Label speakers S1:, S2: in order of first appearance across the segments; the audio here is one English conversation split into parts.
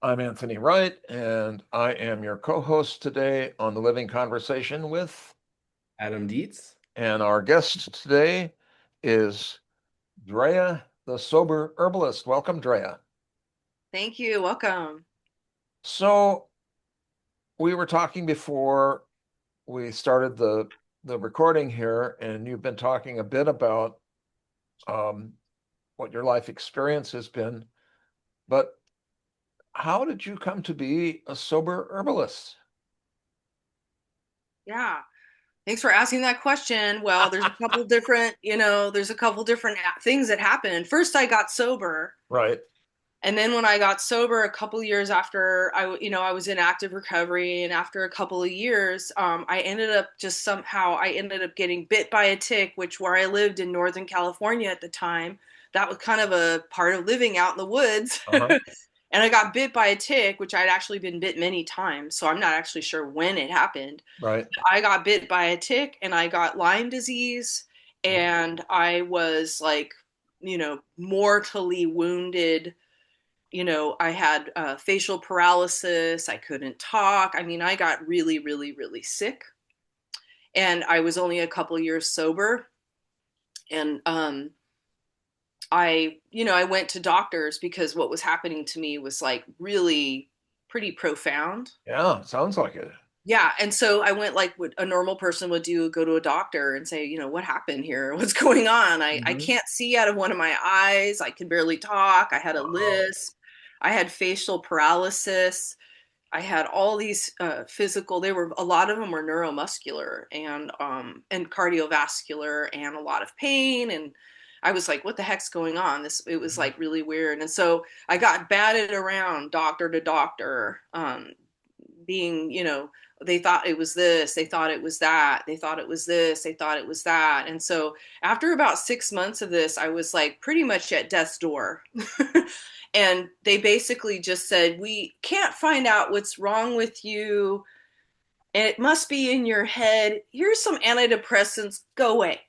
S1: I'm Anthony Wright, and I am your co-host today on the Living Conversation with,
S2: Adam Dietz.
S1: and our guest today is Drea, the Sober Herbalist. Welcome, Drea.
S3: Thank you. Welcome.
S1: So we were talking before we started the recording here, and you've been talking a bit about um, what your life experience has been, but how did you come to be a sober herbalist?
S3: Yeah. Thanks for asking that question. Well, there's a couple different, there's a couple different things that happened. First, I got sober.
S1: Right.
S3: And then when I got sober a couple years after I was in active recovery, and after a couple of years, I ended up getting bit by a tick, which where I lived in Northern California at the time, that was kind of a part of living out in the woods.
S1: Uh-huh.
S3: And I got bit by a tick, which I'd actually been bit many times. So I'm not actually sure when it happened.
S1: Right.
S3: I got bit by a tick and I got Lyme disease. And I was like, mortally wounded. I had facial paralysis. I couldn't talk. I mean, I got really, really, really sick. And I was only a couple years sober. And I went to doctors because what was happening to me was like really pretty profound.
S1: Yeah, sounds like it.
S3: Yeah. And so I went like what a normal person would do, go to a doctor and say, what happened here? What's going on? I
S1: Mhm.
S3: can't see out of one of my eyes. I can barely talk. I had a
S1: Wow.
S3: lisp. I had facial paralysis. I had all these physical, a lot of them were neuromuscular and cardiovascular and a lot of pain. And I was like, what the heck's going on? It was
S1: Mhm.
S3: like really weird. And so I got batted around doctor to doctor, being, they thought it was this, they thought it was that, they thought it was this, they thought it was that. And so after about 6 months of this, I was like pretty much at death's door. And they basically just said, we can't find out what's wrong with you. And it must be in your head. Here's some antidepressants. Go away.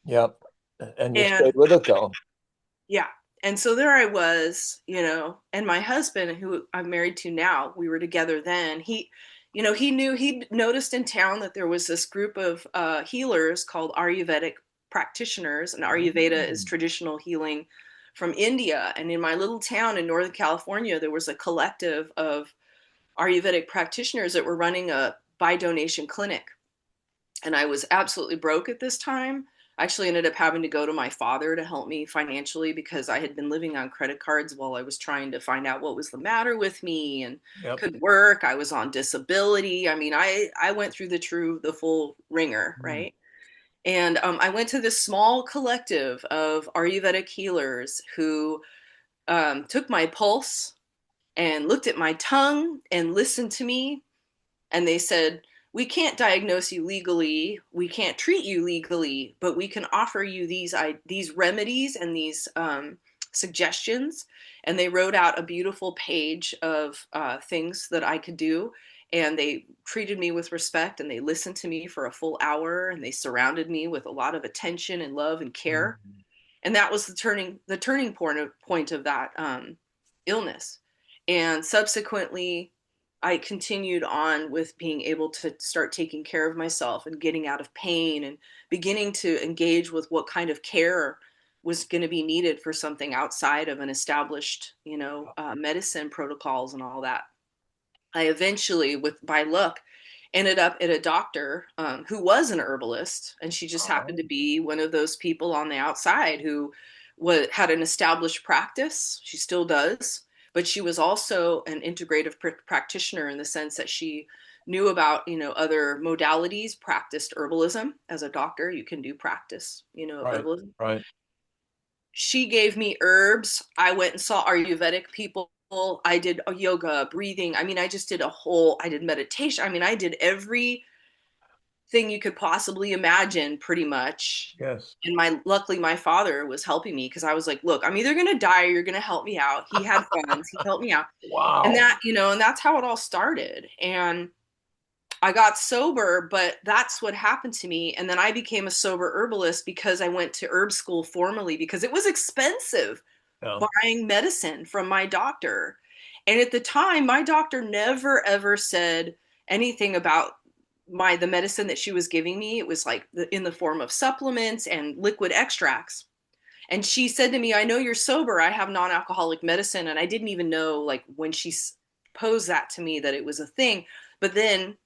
S1: Yep. And you
S3: And
S1: stayed with it though.
S3: yeah. And so there I was, and my husband, who I'm married to now, we were together then. He noticed in town that there was this group of healers called Ayurvedic practitioners, and Ayurveda is
S1: Mm.
S3: traditional healing from India. And in my little town in Northern California, there was a collective of Ayurvedic practitioners that were running a by donation clinic. And I was absolutely broke at this time. I actually ended up having to go to my father to help me financially because I had been living on credit cards while I was trying to find out what was the matter with me and
S1: Yep.
S3: couldn't work. I was on disability. I mean, I went through the full ringer,
S1: Mm.
S3: right? And I went to this small collective of Ayurvedic healers who took my pulse and looked at my tongue and listened to me. And they said, we can't diagnose you legally, we can't treat you legally, but we can offer you these remedies and these suggestions. And they wrote out a beautiful page of things that I could do. And they treated me with respect and they listened to me for a full hour and they surrounded me with a lot of attention and love and care.
S1: Mm.
S3: And that was the turning point of that illness. And subsequently, I continued on with being able to start taking care of myself and getting out of pain and beginning to engage with what kind of care was going to be needed for something outside of an established, medicine protocols and all that. I eventually, with by luck, ended up at a doctor who was an herbalist, and she just happened
S1: Oh,
S3: to be one of those people on the outside who had an established practice. She still does, but she was also an integrative practitioner in the sense that she knew about other modalities, practiced herbalism. As a doctor, you can do practice, of
S1: right,
S3: herbalism.
S1: right.
S3: She gave me herbs. I went and saw Ayurvedic people. I did yoga, breathing. I mean, I did meditation. I mean, I did everything you could possibly imagine pretty much.
S1: Yes.
S3: And luckily my father was helping me because I was like, look, I'm either going to die or you're going to help me out. He had funds. He helped me out. And
S1: Wow.
S3: and that's how it all started. And I got sober, but that's what happened to me. And then I became a sober herbalist because I went to herb school formally because it was expensive.
S1: Yeah.
S3: buying medicine from my doctor. And at the time, my doctor never ever said anything about the medicine that she was giving me. It was like in the form of supplements and liquid extracts. And she said to me, I know you're sober. I have non-alcoholic medicine. And I didn't even know, like, when she posed that to me, that it was a thing. But then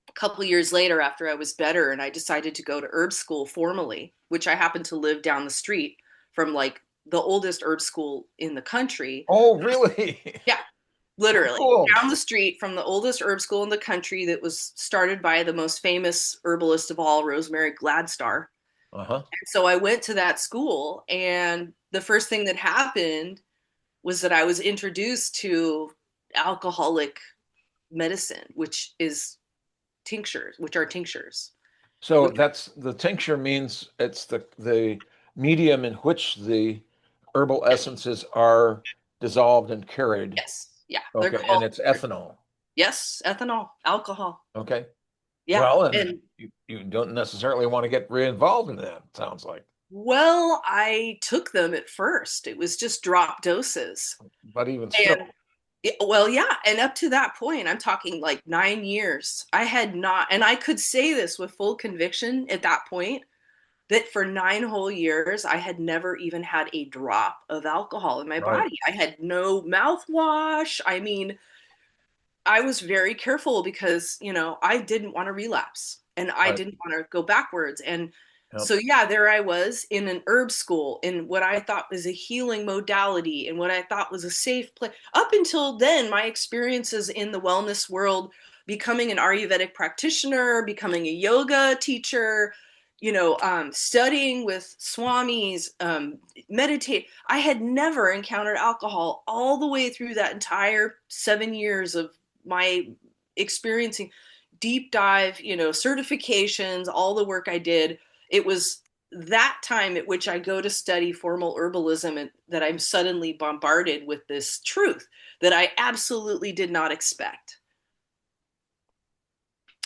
S3: a couple of years later, after I was better and I decided to go to herb school formally, which I happened to live down the street from, like, the oldest herb school in the country.
S1: Oh, really?
S3: Yeah,
S1: Oh,
S3: literally
S1: cool.
S3: down the street from the oldest herb school in the country, that was started by the most famous herbalist of all, Rosemary Gladstar.
S1: Uh-huh.
S3: And so I went to that school, and the first thing that happened was that I was introduced to alcoholic medicine, which are tinctures.
S1: So
S3: Which,
S1: that's the tincture means it's the medium in which the herbal essences are dissolved and carried.
S3: yes, yeah, they're
S1: Okay, and
S3: called,
S1: it's ethanol.
S3: yes, ethanol, alcohol.
S1: Okay.
S3: Yeah,
S1: Well, and
S3: and
S1: you don't necessarily want to get re-involved in that, it sounds like.
S3: well, I took them at first. It was just drop doses.
S1: But even still,
S3: And well, yeah. And up to that point, I'm talking like 9 years, I had not, and I could say this with full conviction at that point, that for 9 whole years, I had never even had a drop of alcohol in my
S1: right,
S3: body. I had no mouthwash. I mean, I was very careful because, I didn't want to relapse and I
S1: right.
S3: didn't want to go backwards. And
S1: Yep.
S3: so, yeah, there I was in an herb school in what I thought was a healing modality and what I thought was a safe place. Up until then, my experiences in the wellness world, becoming an Ayurvedic practitioner, becoming a yoga teacher, studying with swamis, meditate. I had never encountered alcohol all the way through that entire 7 years of my experiencing deep dive, certifications, all the work I did. It was that time at which I go to study formal herbalism and that I'm suddenly bombarded with this truth that I absolutely did not expect.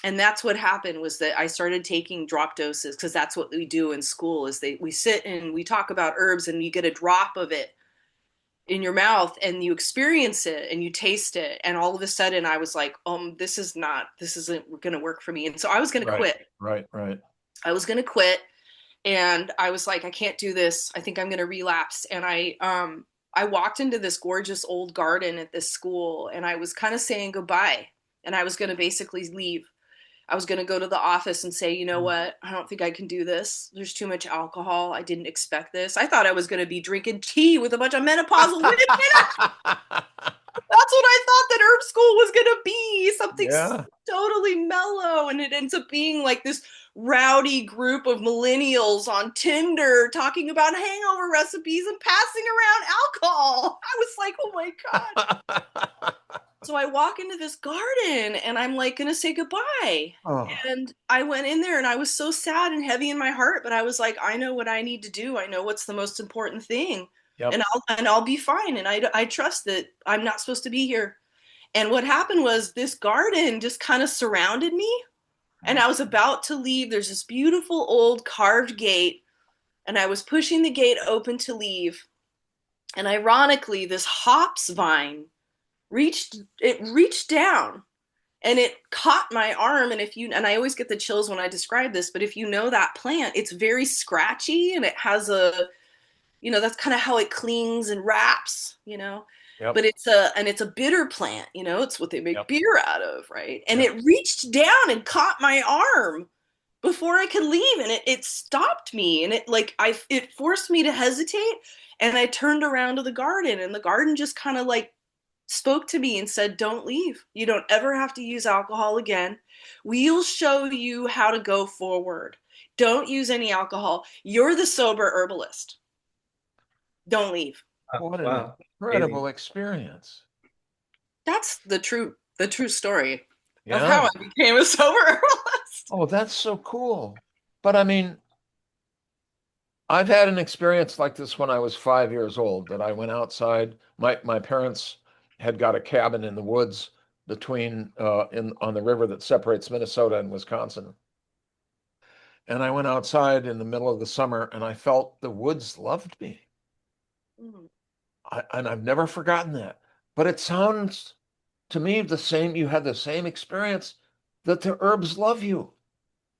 S3: And that's what happened, was that I started taking drop doses, because that's what we do in school, is we sit and we talk about herbs and you get a drop of it in your mouth and you experience it and you taste it, and all of a sudden I was like, this isn't going to work for me. And so I was going to
S1: Right,
S3: quit.
S1: right.
S3: I was going to quit, and I was like, I can't do this. I think I'm going to relapse. And I walked into this gorgeous old garden at this school, and I was kind of saying goodbye, and I was going to basically leave. I was going to go to the office and say, you know what? I don't think I can do this. There's too much alcohol. I didn't expect this. I thought I was going to be drinking tea with a bunch of menopausal women. That's what I thought that herb school was going to be. Something
S1: Yeah.
S3: totally mellow. And it ends up being like this rowdy group of millennials on Tinder talking about hangover recipes and passing around alcohol. I was like, oh my God. So I walk into this garden and I'm like going to say goodbye.
S1: Oh,
S3: And I went in there and I was so sad and heavy in my heart, but I was like, I know what I need to do. I know what's the most important thing.
S1: yep.
S3: And I'll be fine. And I trust that I'm not supposed to be here. And what happened was this garden just kind of surrounded me. And I was about to leave. There's this beautiful old carved gate. And I was pushing the gate open to leave. And ironically, this hops vine reached down and it caught my arm. And I always get the chills when I describe this, but if you know that plant, it's very scratchy and it has that's kind of how it clings and wraps.
S1: Yep.
S3: But it's a bitter plant, it's what they make
S1: Yep.
S3: beer out of, right? And
S1: Yep.
S3: it reached down and caught my arm before I could leave, and it stopped me, and it forced me to hesitate. And I turned around to the garden, and the garden just kind of like spoke to me and said, don't leave. You don't ever have to use alcohol again. We'll show you how to go forward. Don't use any alcohol. You're the sober herbalist. Don't leave.
S1: What an
S2: Wow.
S1: incredible experience.
S3: That's the true story of
S1: Yeah.
S3: how I became a sober herbalist.
S1: Oh, that's so cool. But I mean, I've had an experience like this when I was 5 years old, that I went outside. My parents had got a cabin in the woods between on the river that separates Minnesota and Wisconsin. And I went outside in the middle of the summer and I felt the woods loved me.
S3: Mm.
S1: and I've never forgotten that. But it sounds to me the same. You had the same experience that the herbs love you.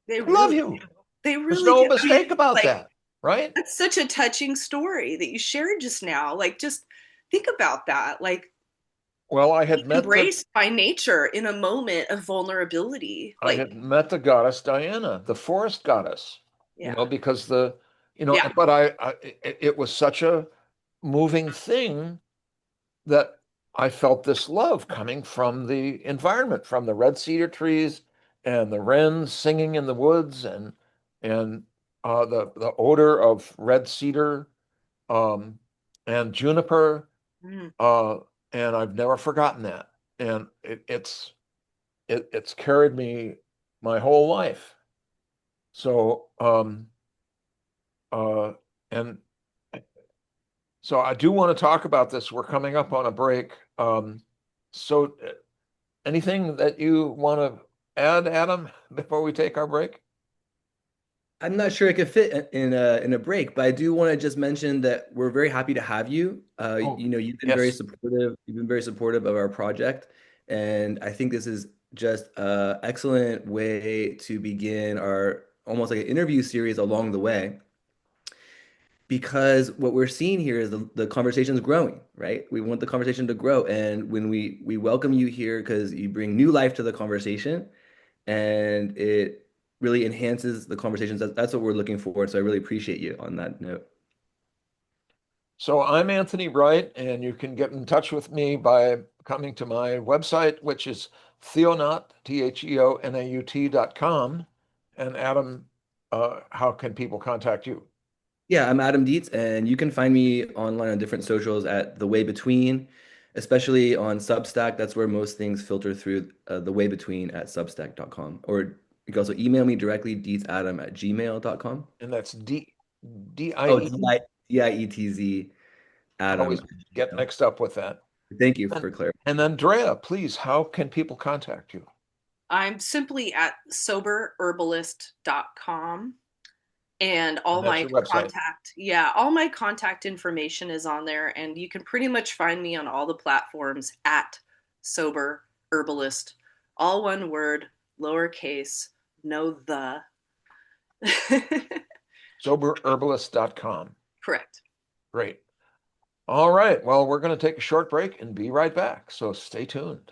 S3: They
S1: They love
S3: really
S1: you.
S3: do. They
S1: There's
S3: really
S1: no
S3: do. I mean,
S1: mistake about
S3: like,
S1: that, right?
S3: that's such a touching story that you shared just now. Like, just think about that. Like,
S1: Well,
S3: embraced by nature in a moment of vulnerability.
S1: I
S3: Like,
S1: had met the goddess Diana, the forest goddess,
S3: yeah,
S1: because
S3: yeah.
S1: but it was such a moving thing that I felt this love coming from the environment, from the red cedar trees and the wrens singing in the woods, and the odor of red cedar, um, and juniper,
S3: Mm.
S1: uh, and I've never forgotten that. And it's carried me my whole life. So uh, and so I do want to talk about this. We're coming up on a break. So anything that you want to add, Adam, before we take our break?
S2: I'm not sure it could fit in a break, but I do want to just mention that we're very happy to have you.
S1: Oh,
S2: You've been very
S1: yes.
S2: supportive. You've been very supportive of our project, and I think this is just an excellent way to begin our almost like an interview series along the way. Because what we're seeing here is the conversation is growing, right? We want the conversation to grow, and when we welcome you here because you bring new life to the conversation, and it really enhances the conversations. That's what we're looking for. So I really appreciate you on that note.
S1: So I'm Anthony Wright, and you can get in touch with me by coming to my website, which is theonaut, theonaut.com. And Adam, how can people contact you?
S2: Yeah, I'm Adam Dietz, and you can find me online on different socials at The Way Between, especially on Substack. That's where most things filter through The Way Between at substack.com. Or you can also email me directly, deetzadam@gmail.com.
S1: And that's
S2: Oh,
S1: DIE.
S2: Dietz
S1: I
S2: Adam
S1: always
S2: at
S1: get
S2: Gmail.
S1: mixed up with that.
S2: Thank you
S1: And,
S2: for clarifying.
S1: and then Drea, please, how can people contact you?
S3: I'm simply at soberherbalist.com. And
S1: And that's your website.
S3: all my contact information is on there. And you can pretty much find me on all the platforms at Sober Herbalist. All one word, lowercase, no the.
S1: Soberherbalist.com.
S3: Correct.
S1: Great. All right. Well, we're going to take a short break and be right back. So stay tuned.